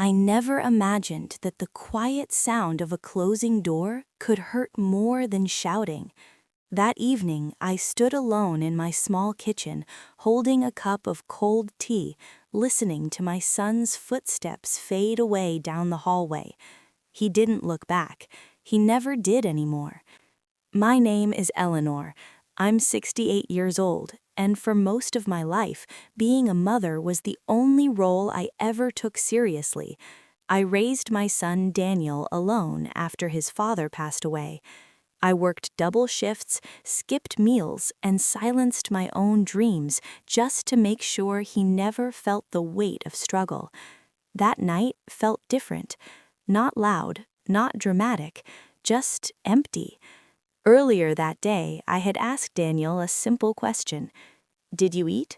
I never imagined that the quiet sound of a closing door could hurt more than shouting. That evening, I stood alone in my small kitchen, holding a cup of cold tea, listening to my son's footsteps fade away down the hallway. He didn't look back. He never did anymore. My name is Eleanor. I'm 68 years old, and for most of my life, being a mother was the only role I ever took seriously. I raised my son Daniel alone after his father passed away. I worked double shifts, skipped meals, and silenced my own dreams just to make sure he never felt the weight of struggle. That night felt different. Not loud, not dramatic, just empty. Earlier that day, I had asked Daniel a simple question. "Did you eat?"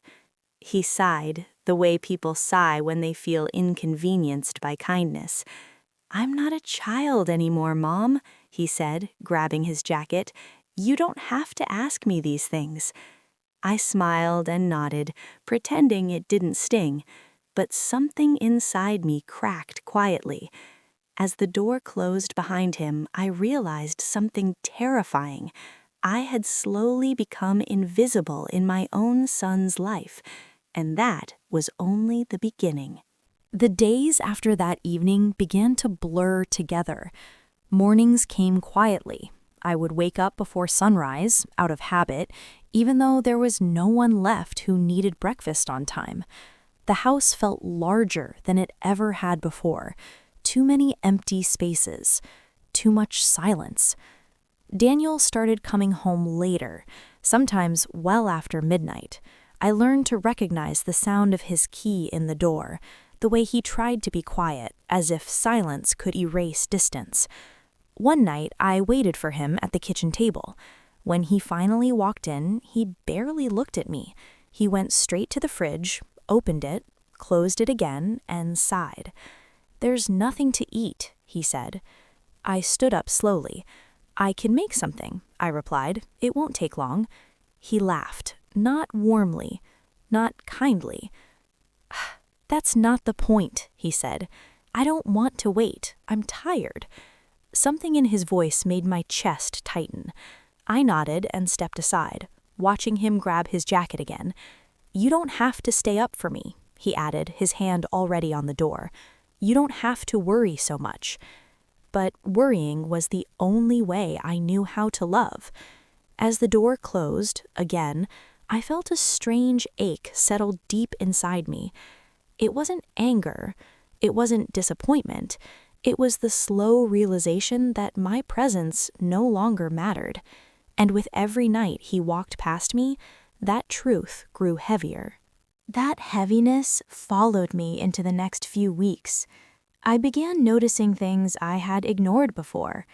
He sighed, the way people sigh when they feel inconvenienced by kindness. "I'm not a child anymore, Mom," he said, grabbing his jacket. "You don't have to ask me these things." I smiled and nodded, pretending it didn't sting, but something inside me cracked quietly. As the door closed behind him, I realized something terrifying. I had slowly become invisible in my own son's life, and that was only the beginning. The days after that evening began to blur together. Mornings came quietly. I would wake up before sunrise, out of habit, even though there was no one left who needed breakfast on time. The house felt larger than it ever had before. Too many empty spaces. Too much silence. Daniel started coming home later, sometimes well after midnight. I learned to recognize the sound of his key in the door, the way he tried to be quiet, as if silence could erase distance. One night, I waited for him at the kitchen table. When he finally walked in, he barely looked at me. He went straight to the fridge, opened it, closed it again, and sighed. "There's nothing to eat," he said. I stood up slowly. "I can make something," I replied. "It won't take long." He laughed, not warmly, not kindly. "That's not the point," he said. "I don't want to wait. I'm tired." Something in his voice made my chest tighten. I nodded and stepped aside, watching him grab his jacket again. "You don't have to stay up for me," he added, his hand already on the door. "You don't have to worry so much." But worrying was the only way I knew how to love. As the door closed, again, I felt a strange ache settle deep inside me. It wasn't anger. It wasn't disappointment. It was the slow realization that my presence no longer mattered. And with every night he walked past me, that truth grew heavier. That heaviness followed me into the next few weeks. I began noticing things I had ignored before,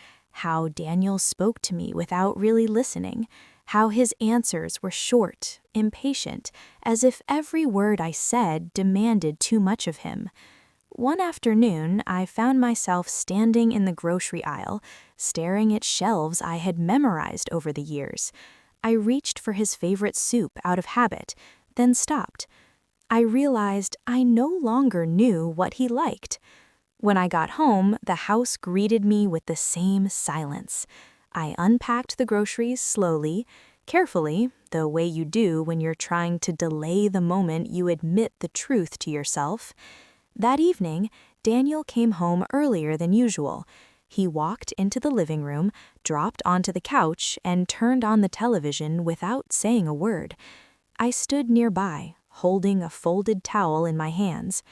how Daniel spoke to me without really listening, how his answers were short, impatient, as if every word I said demanded too much of him. One afternoon, I found myself standing in the grocery aisle, staring at shelves I had memorized over the years. I reached for his favorite soup out of habit, then stopped. I realized I no longer knew what he liked. When I got home, the house greeted me with the same silence. I unpacked the groceries slowly, carefully, the way you do when you're trying to delay the moment you admit the truth to yourself. That evening, Daniel came home earlier than usual. He walked into the living room, dropped onto the couch, and turned on the television without saying a word. I stood nearby, holding a folded towel in my hands.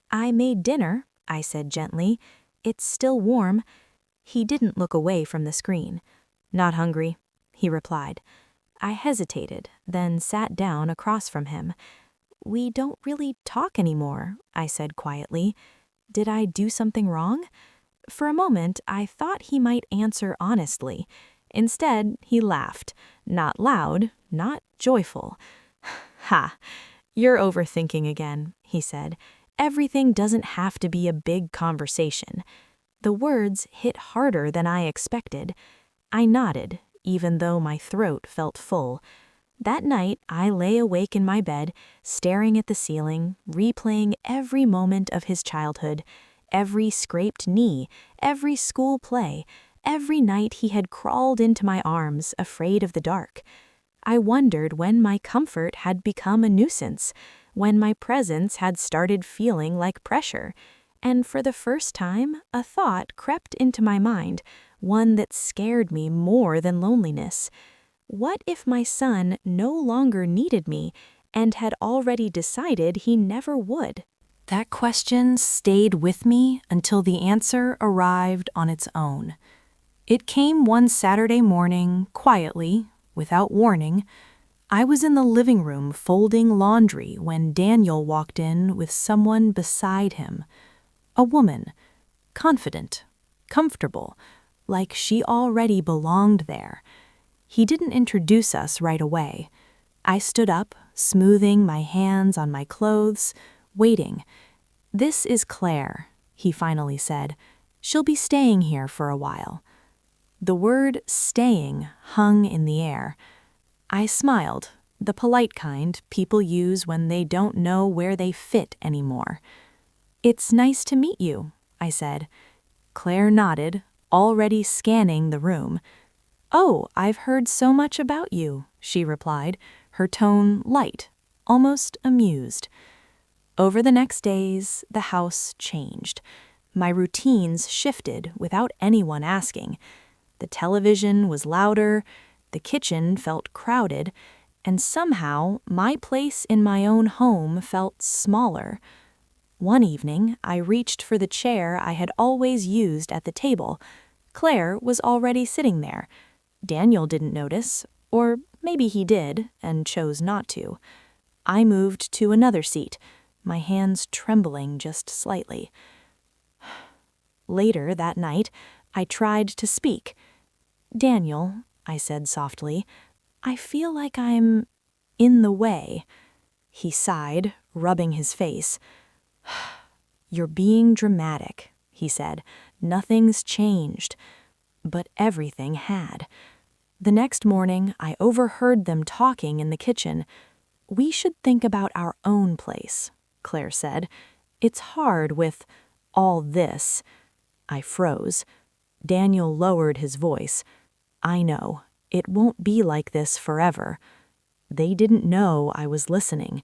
"I made dinner," I said gently. "It's still warm." He didn't look away from the screen. "Not hungry," he replied. I hesitated, then sat down across from him. "We don't really talk anymore," I said quietly. "Did I do something wrong?" For a moment, I thought he might answer honestly. Instead, he laughed. Not loud, not joyful. "Ha! You're overthinking again," he said. "Everything doesn't have to be a big conversation." The words hit harder than I expected. I nodded, even though my throat felt full. That night, I lay awake in my bed, staring at the ceiling, replaying every moment of his childhood, every scraped knee, every school play, every night he had crawled into my arms, afraid of the dark. I wondered when my comfort had become a nuisance, when my presence had started feeling like pressure, and for the first time, a thought crept into my mind, one that scared me more than loneliness. What if my son no longer needed me and had already decided he never would? That question stayed with me until the answer arrived on its own. It came one Saturday morning, quietly, without warning. I was in the living room folding laundry when Daniel walked in with someone beside him. A woman, confident, comfortable, like she already belonged there. He didn't introduce us right away. I stood up, smoothing my hands on my clothes, waiting. "This is Claire," he finally said. "She'll be staying here for a while." The word staying hung in the air. I smiled, the polite kind people use when they don't know where they fit anymore. "It's nice to meet you," I said. Claire nodded, already scanning the room. "Oh, I've heard so much about you," she replied, her tone light, almost amused. Over the next days, the house changed. My routines shifted without anyone asking. The television was louder, the kitchen felt crowded, and somehow my place in my own home felt smaller. One evening, I reached for the chair I had always used at the table. Claire was already sitting there. Daniel didn't notice, or maybe he did and chose not to. I moved to another seat, my hands trembling just slightly. Later that night, I tried to speak. "Daniel," I said softly, "I feel like I'm in the way." He sighed, rubbing his face. "You're being dramatic," he said. "Nothing's changed." But everything had. The next morning, I overheard them talking in the kitchen. "We should think about our own place," Claire said. "It's hard with all this." I froze. Daniel lowered his voice. "I know. It won't be like this forever." They didn't know I was listening.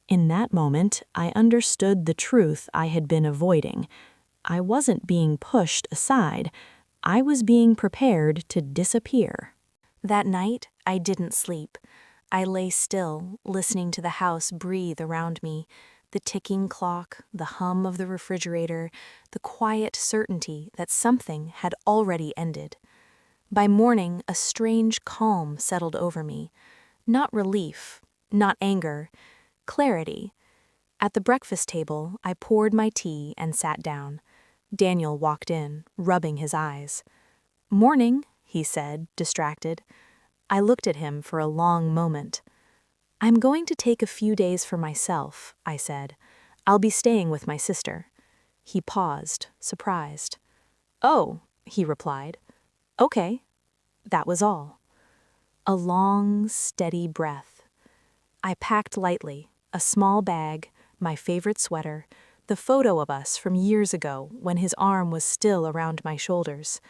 In that moment, I understood the truth I had been avoiding. I wasn't being pushed aside. I was being prepared to disappear. That night, I didn't sleep. I lay still, listening to the house breathe around me, the ticking clock, the hum of the refrigerator, the quiet certainty that something had already ended. By morning, a strange calm settled over me. Not relief, not anger, clarity. At the breakfast table, I poured my tea and sat down. Daniel walked in, rubbing his eyes. "Morning," he said, distracted. I looked at him for a long moment. "I'm going to take a few days for myself," I said. "I'll be staying with my sister." He paused, surprised. "Oh," he replied. "Okay." That was all. A long, steady breath. I packed lightly, a small bag, my favorite sweater, the photo of us from years ago when his arm was still around my shoulders.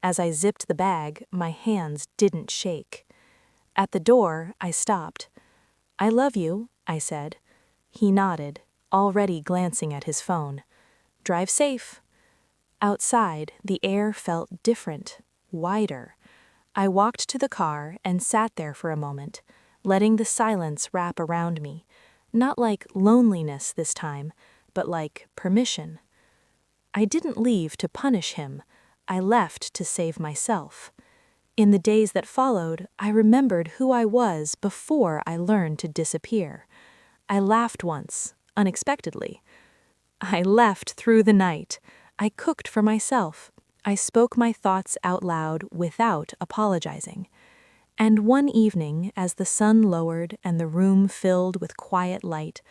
As I zipped the bag, my hands didn't shake. At the door, I stopped. "I love you," I said. He nodded, already glancing at his phone. "Drive safe." Outside, the air felt different, wider. I walked to the car and sat there for a moment, letting the silence wrap around me, not like loneliness this time, but like permission. I didn't leave to punish him. I left to save myself. In the days that followed, I remembered who I was before I learned to disappear. I laughed once, unexpectedly. I left through the night. I cooked for myself. I spoke my thoughts out loud without apologizing. And one evening, as the sun lowered and the room filled with quiet light,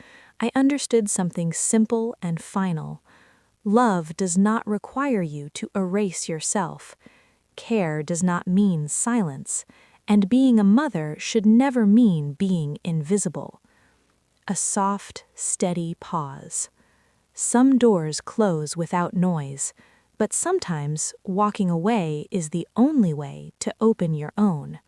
I understood something simple and final. Love does not require you to erase yourself. Care does not mean silence, and being a mother should never mean being invisible. A soft, steady pause. Some doors close without noise, but sometimes walking away is the only way to open your own.